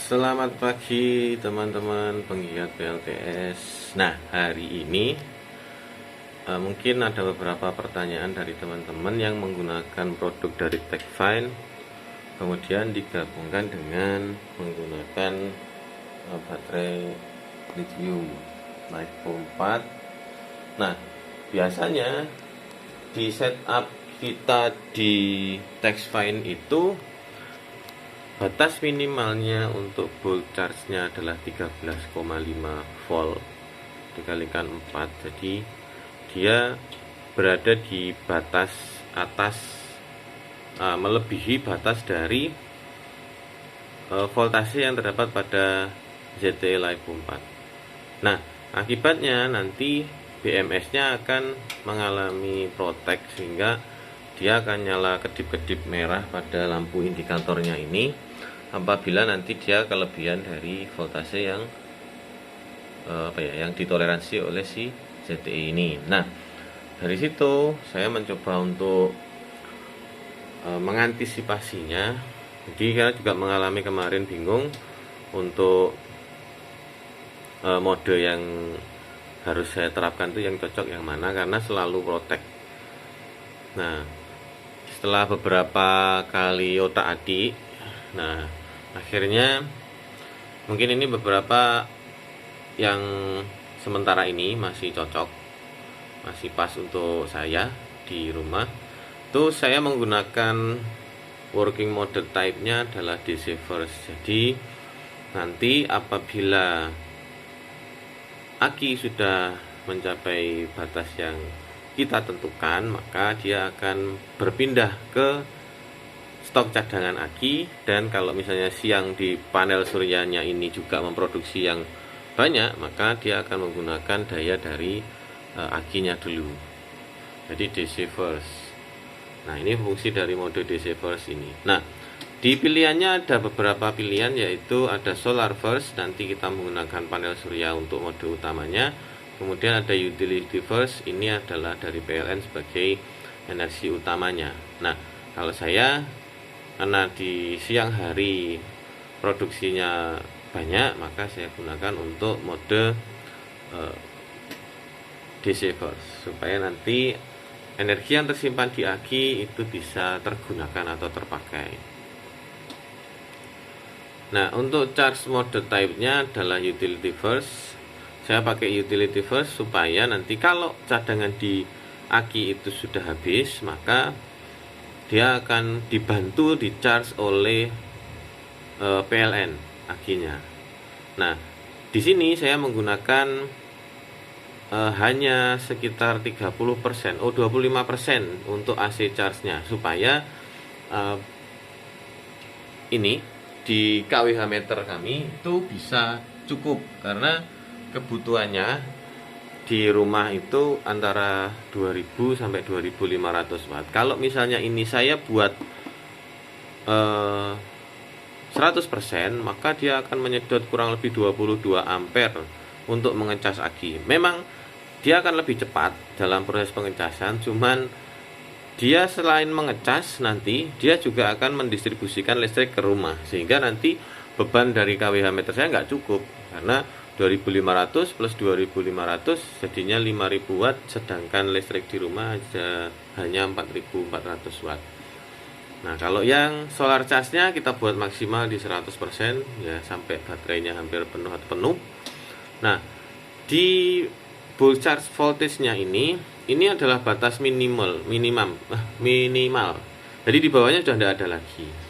Selamat pagi teman-teman penggiat PLTS. Nah, hari ini mungkin ada beberapa pertanyaan dari teman-teman yang menggunakan produk dari Techfine, kemudian digabungkan dengan menggunakan baterai lithium LiPo 4. Nah, biasanya di setup kita di Techfine itu batas minimalnya untuk volt charge-nya adalah 13,5 volt dikalikan 4. Jadi dia berada di batas atas, melebihi batas dari voltase yang terdapat pada ZTE LiPo 4. Nah, akibatnya nanti BMS-nya akan mengalami protek sehingga dia akan nyala kedip-kedip merah pada lampu indikatornya ini apabila nanti dia kelebihan dari voltase yang yang ditoleransi oleh si ZTE ini. Nah, dari situ saya mencoba untuk mengantisipasinya. Jadi saya juga mengalami kemarin bingung untuk mode yang harus saya terapkan itu yang cocok yang mana, karena selalu protek. Nah, setelah beberapa kali otak-atik, nah akhirnya mungkin ini beberapa yang sementara ini masih cocok, masih pas untuk saya di rumah. Itu saya menggunakan working mode type-nya adalah DC first. Jadi nanti apabila aki sudah mencapai batas yang kita tentukan, maka dia akan berpindah ke stok cadangan aki. Dan kalau misalnya siang di panel suryanya ini juga memproduksi yang banyak, maka dia akan menggunakan daya dari akinya dulu. Jadi DC first. Nah, ini fungsi dari mode DC first ini. Nah, di pilihannya ada beberapa pilihan, yaitu ada solar first, nanti kita menggunakan panel surya untuk mode utamanya. Kemudian ada utility first, ini adalah dari PLN sebagai energi utamanya. Nah, kalau saya, karena di siang hari produksinya banyak, maka saya gunakan untuk mode DC first, supaya nanti energi yang tersimpan di aki itu bisa tergunakan atau terpakai. Nah, untuk charge mode type-nya adalah utility first. Saya pakai utility first supaya nanti kalau cadangan di aki itu sudah habis, maka dia akan dibantu di charge oleh PLN akinya. Nah, di sini saya menggunakan hanya sekitar 30%, 25% untuk AC charge-nya, supaya ini di kWh meter kami itu bisa cukup, karena kebutuhannya di rumah itu antara 2000 sampai 2500 watt. Kalau misalnya ini saya buat 100%, maka dia akan menyedot kurang lebih 22 ampere untuk mengecas aki. Memang dia akan lebih cepat dalam proses pengecasan, cuman dia selain mengecas, nanti dia juga akan mendistribusikan listrik ke rumah, sehingga nanti beban dari kWh meter saya nggak cukup, karena 2500 plus 2500 jadinya 5000 watt, sedangkan listrik di rumah hanya 4400 watt. Nah, kalau yang solar charge-nya kita buat maksimal di 100%, ya sampai baterainya hampir penuh atau penuh. Nah, di full charge voltage-nya ini adalah batas minimal. Jadi di bawahnya sudah tidak ada lagi.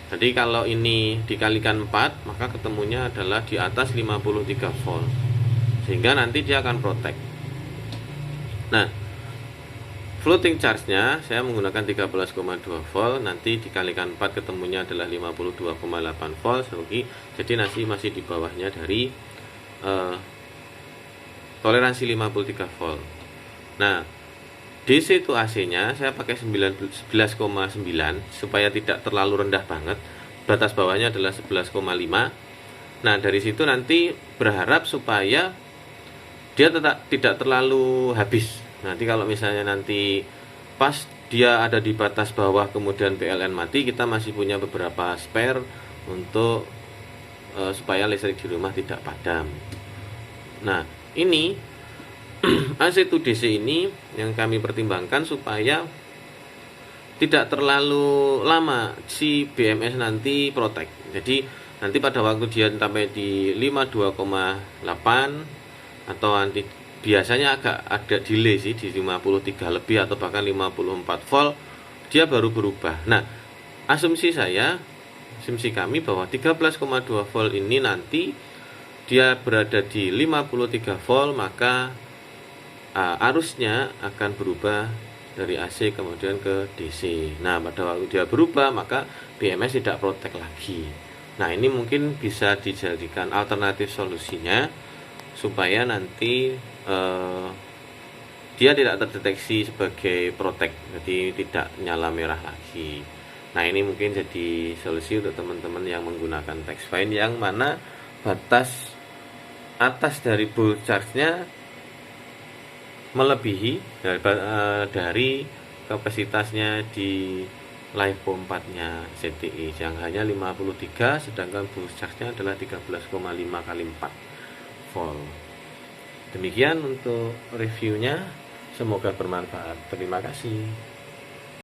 Jadi kalau ini dikalikan 4, maka ketemunya adalah di atas 53 volt. Sehingga nanti dia akan protek. Nah, floating charge-nya saya menggunakan 13,2 volt, nanti dikalikan 4 ketemunya adalah 52,8 volt. Jadi masih di bawahnya dari toleransi 53 volt. Nah, DC itu AC-nya saya pakai 11,9 supaya tidak terlalu rendah banget. Batas bawahnya adalah 11,5. Nah, dari situ nanti berharap supaya dia tidak terlalu habis. Nanti kalau misalnya nanti pas dia ada di batas bawah kemudian PLN mati, kita masih punya beberapa spare untuk supaya listrik di rumah tidak padam. Nah, ini AC to DC ini yang kami pertimbangkan supaya tidak terlalu lama si BMS nanti protek. Jadi nanti pada waktu dia sampai di 52,8 atau nanti biasanya agak ada delay sih di 53 lebih atau bahkan 54 volt dia baru berubah. Nah, asumsi kami bahwa 13,2 volt ini nanti dia berada di 53 volt, maka arusnya akan berubah dari AC kemudian ke DC. Nah, pada waktu dia berubah maka BMS tidak protek lagi. Nah, ini mungkin bisa dijadikan alternatif solusinya supaya nanti dia tidak terdeteksi sebagai protek, jadi tidak nyala merah lagi. Nah, ini mungkin jadi solusi untuk teman-teman yang menggunakan Texfine yang mana batas atas dari bull charge-nya melebihi dari kapasitasnya di LiFePO 4-nya ZTE yang hanya 53, sedangkan boost charge-nya adalah 13,5 kali 4 volt. Demikian untuk reviewnya, semoga bermanfaat. Terima kasih.